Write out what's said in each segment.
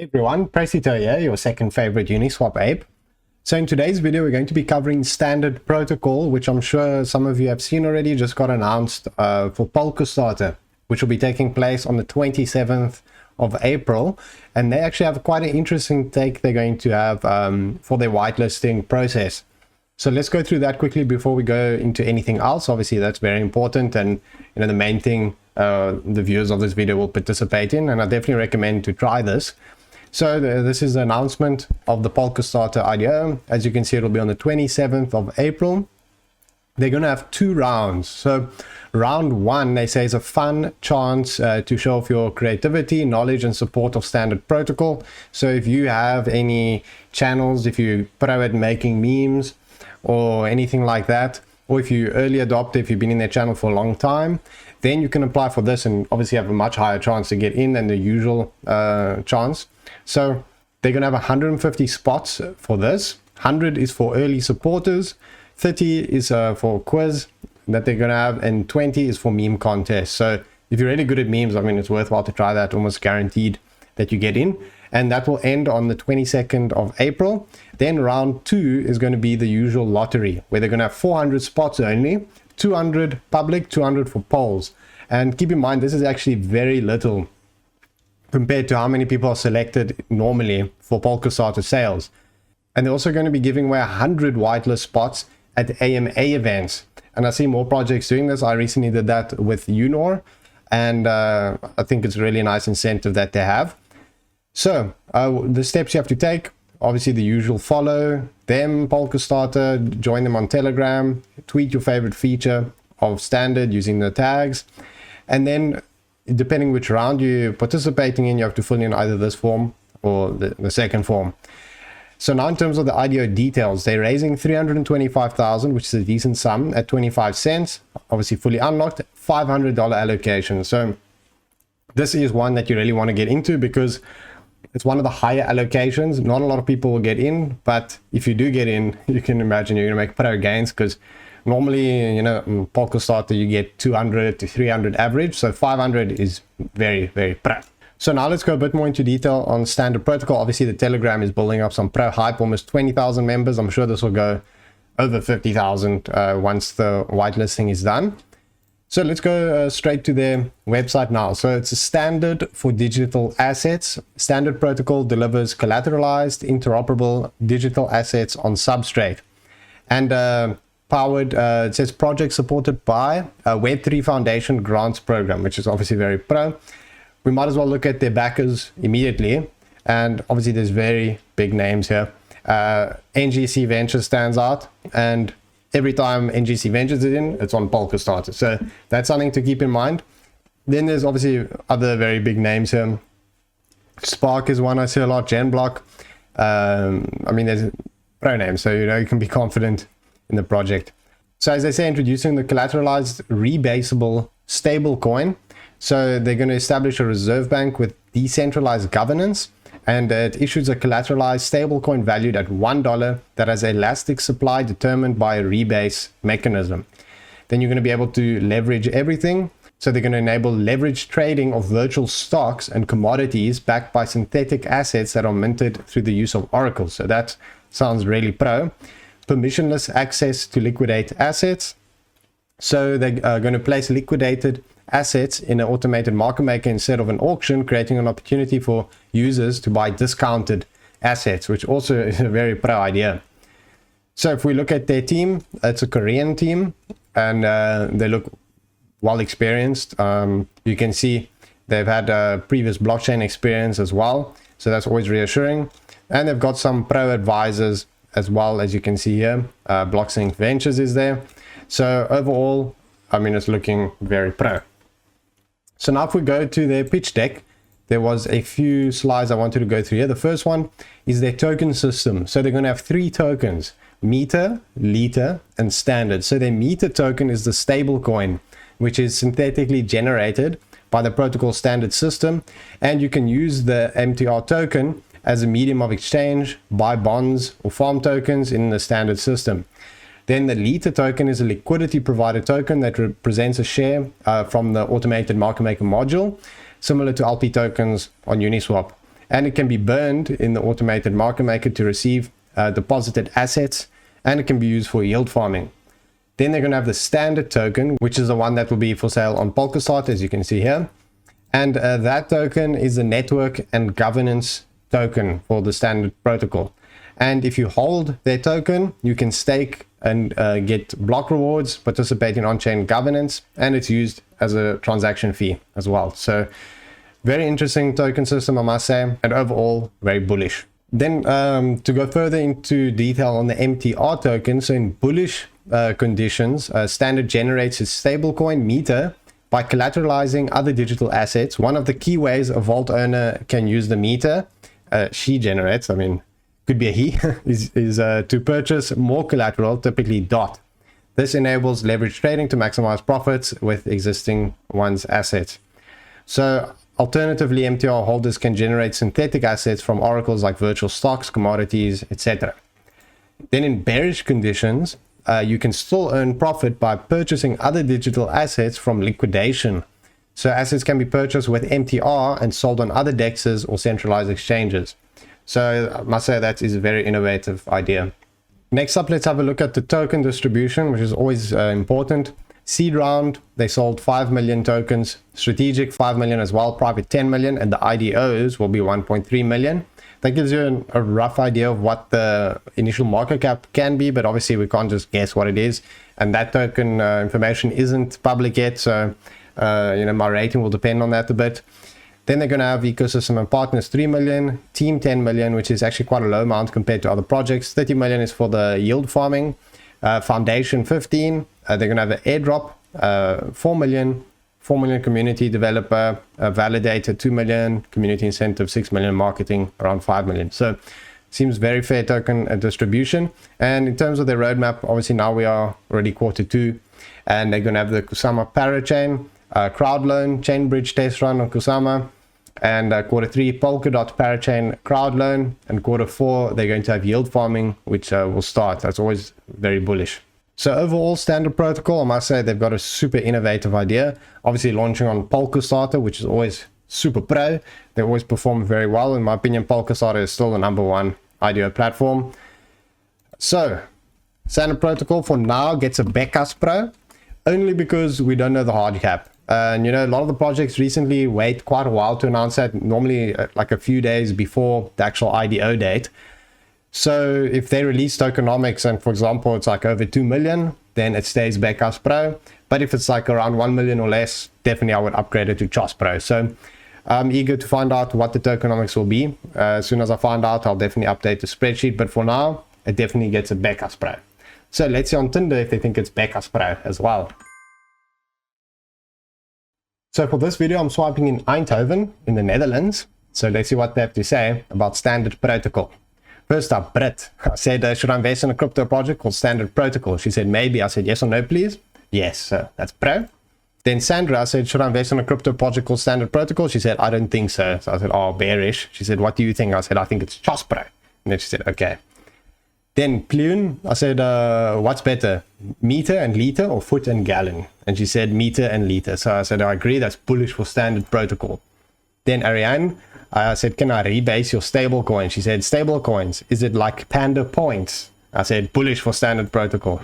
Hey everyone, Presale here, your second favorite Uniswap ape. So in today's video, we're going to be covering standard protocol, which I'm sure some of you have seen already, just got announced for Polkastarter, which will be taking place on the 27th of April. And they actually have quite an interesting take they're going to have for their whitelisting process. So let's go through that quickly before we go into anything else. Obviously, that's very important, and the main thing the viewers of this video will participate in, and I definitely recommend to try this. So this is the announcement of the Polkastarter IDO. As you can see, it'll be on the 27th of April. They're going to have 2 rounds. So round 1, they say, is a fun chance to show off your creativity, knowledge, and support of standard protocol. So if you have any channels, if you're pro at making memes or anything like that, or if you early adopter, if you've been in their channel for a long time, then you can apply for this and obviously have a much higher chance to get in than the usual chance. So they're going to have 150 spots for this. 100 is for early supporters, 30 is for quiz that they're going to have, and 20 is for meme contest. So if you're really good at memes, I mean, it's worthwhile to try that, almost guaranteed that you get in. And that will end on the 22nd of April. Then round 2 is going to be the usual lottery, where they're going to have 400 spots only, 200 public, 200 for polls. And keep in mind, this is actually very little compared to how many people are selected normally for Polkastarter sales. And they're also going to be giving away 100 whitelist spots at AMA events. And I see more projects doing this. I recently did that with Unor, and I think it's a really nice incentive that they have. So the steps you have to take, obviously the usual: follow them, Polkastarter, join them on Telegram, tweet your favorite feature of standard using the tags, and then depending which round you're participating in, you have to fill in either this form or the second form. So now in terms of the IDO details, they're raising 325,000, which is a decent sum at 25 cents, obviously fully unlocked, $500 allocation. So this is one that you really want to get into because it's one of the higher allocations. Not a lot of people will get in, but if you do get in, you can imagine you're going to make pro gains, because normally, in Polkastarter, you get 200 to 300 average. So 500 is very, very pro. So now let's go a bit more into detail on standard protocol. Obviously, the Telegram is building up some pro hype, almost 20,000 members. I'm sure this will go over 50,000 once the whitelisting is done. So let's go straight to their website now. So it's a standard for digital assets. Standard protocol delivers collateralized, interoperable digital assets on substrate. And powered, it says project supported by a Web3 Foundation grants program, which is obviously very pro. We might as well look at their backers immediately. And obviously there's very big names here. NGC Ventures stands out, and every time NGC Ventures is in, it's on Polkastarter. So that's something to keep in mind. Then there's obviously other very big names here. Spark is one I see a lot, Genblock. I mean, there's pro names, so you can be confident in the project. So as they say, introducing the collateralized rebasable stable coin. So they're going to establish a reserve bank with decentralized governance, and it issues a collateralized stablecoin valued at $1 that has elastic supply determined by a rebase mechanism. Then you're going to be able to leverage everything. So they're going to enable leverage trading of virtual stocks and commodities backed by synthetic assets that are minted through the use of oracles. So that sounds really pro. Permissionless access to liquidate assets. So they're going to place liquidated assets in an automated market maker instead of an auction, creating an opportunity for users to buy discounted assets, which also is a very pro idea. So if we look at their team, it's a Korean team, and they look well experienced. You can see they've had previous blockchain experience as well, so that's always reassuring. And they've got some pro advisors as well, as you can see here. Blocksync Ventures is there. So overall, I mean, it's looking very pro. So now if we go to their pitch deck, there was a few slides I wanted to go through here. The first one is their token system. So they're going to have 3 tokens: meter, liter, and standard. So their meter token is the stable coin, which is synthetically generated by the protocol standard system. And you can use the MTR token as a medium of exchange, buy bonds or farm tokens in the standard system. Then the liter token is a liquidity provider token that represents a share from the automated market maker module, similar to LP tokens on Uniswap. and it can be burned in the automated market maker to receive deposited assets, and it can be used for yield farming. Then they're going to have the standard token, which is the one that will be for sale on Polkastarter, as you can see here. And that token is the network and governance token for the standard protocol. And if you hold their token, you can stake and get block rewards, participate in on-chain governance, and it's used as a transaction fee as well. So very interesting token system, I must say, and overall very bullish. Then to go further into detail on the MTR token, so in bullish conditions, Standard generates its stablecoin meter by collateralizing other digital assets. One of the key ways a vault owner can use the meter she generates, I mean, could be a he, is to purchase more collateral, typically DOT. This enables leverage trading to maximize profits with existing one's assets. So alternatively, MTR holders can generate synthetic assets from oracles like virtual stocks, commodities, etc. Then in bearish conditions, you can still earn profit by purchasing other digital assets from liquidation. So assets can be purchased with MTR and sold on other DEXs or centralized exchanges. So I must say that is a very innovative idea. Next up, let's have a look at the token distribution, which is always important. Seed round, they sold 5 million tokens. Strategic, 5 million as well. Private, 10 million. And the IDOs will be 1.3 million. That gives you a rough idea of what the initial market cap can be, but obviously we can't just guess what it is. And that token information isn't public yet, so my rating will depend on that a bit. Then they're going to have ecosystem and partners 3 million, team 10 million, which is actually quite a low amount compared to other projects. 30 million is for the yield farming. Foundation 15. They're going to have an airdrop 4 million. 4 million community developer, validated 2 million, community incentive 6 million, marketing around 5 million. So seems very fair token distribution. And in terms of their roadmap, obviously now we are already Q2, and they're going to have the Kusama parachain, crowd loan, chain bridge test run on Kusama, and Q3 Polkadot parachain crowd loan, and Q4 they're going to have yield farming, which will start. That's always very bullish. So overall, Standard Protocol, I must say they've got a super innovative idea. Obviously launching on Polkastarter, which is always super pro. They always perform very well. In my opinion, Polkastarter is still the #1 IDO platform. So Standard Protocol for now gets a Beckas Pro, only because we don't know the hard cap. And a lot of the projects recently wait quite a while to announce that, normally like a few days before the actual IDO date. So if they release tokenomics and, for example, it's like over 2 million, then it stays Beckas Pro. But if it's like around 1 million or less, definitely I would upgrade it to Chos Pro. So I'm eager to find out what the tokenomics will be. As soon as I find out, I'll definitely update the spreadsheet. But for now, it definitely gets a Beckas Pro. So let's see on Tinder if they think it's Beckas Pro as well. So for this video, I'm swiping in Eindhoven in the Netherlands. So let's see what they have to say about Standard Protocol. First up, Brit. I said, should I invest in a crypto project called Standard Protocol? She said, maybe. I said, yes or no, please. Yes, so that's pro. Then Sandra, I said, should I invest in a crypto project called Standard Protocol? She said, I don't think so. So I said, oh, bearish. She said, what do you think? I said, I think it's Chos Pro. And then she said, okay. Then Plune, I said, what's better, meter and liter or foot and gallon? And she said, meter and liter. So I said, I agree, that's bullish for Standard Protocol. Then Ariane, I said, can I rebase your stable coin? She said, stable coins, is it like Panda points? I said, bullish for Standard Protocol.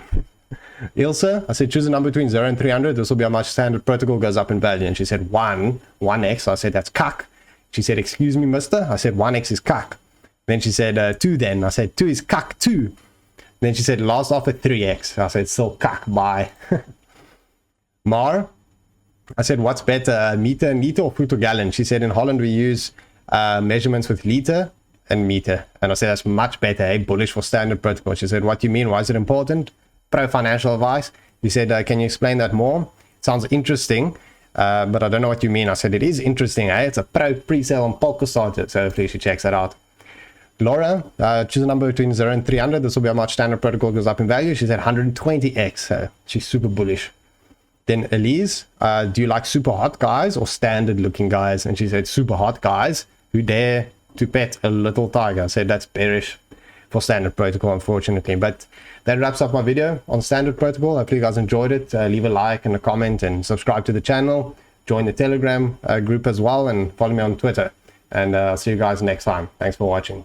Ilse, I said, choose a number between 0 and 300. This will be how much Standard Protocol goes up in value. And she said, 1x. I said, that's cuck. She said, excuse me, mister. I said, 1x is cuck. Then she said, 2 then. I said, 2 is cuck 2. Then she said, last offer 3x. I said, still cuck, bye. Mar, I said, what's better, meter and liter or foot or gallon? She said, in Holland we use measurements with liter and meter. And I said, that's much better, hey? Bullish for Standard Protocol. She said, what do you mean? Why is it important? Pro financial advice. You said, can you explain that more? It sounds interesting, but I don't know what you mean. I said, it is interesting, eh? It's a pro pre-sale on Polkastarter, so hopefully she checks that out. Laura, choose a number between 0 and 300. This will be how much Standard Protocol goes up in value. She said 120x, so she's super bullish. Then Elise, do you like super hot guys or standard looking guys? And she said super hot guys who dare to pet a little tiger. I said that's bearish for Standard Protocol, unfortunately. But that wraps up my video on Standard Protocol. Hopefully you guys enjoyed it. Leave a like and a comment and subscribe to the channel. Join the Telegram group as well and follow me on Twitter. and I'll see you guys next time. Thanks for watching.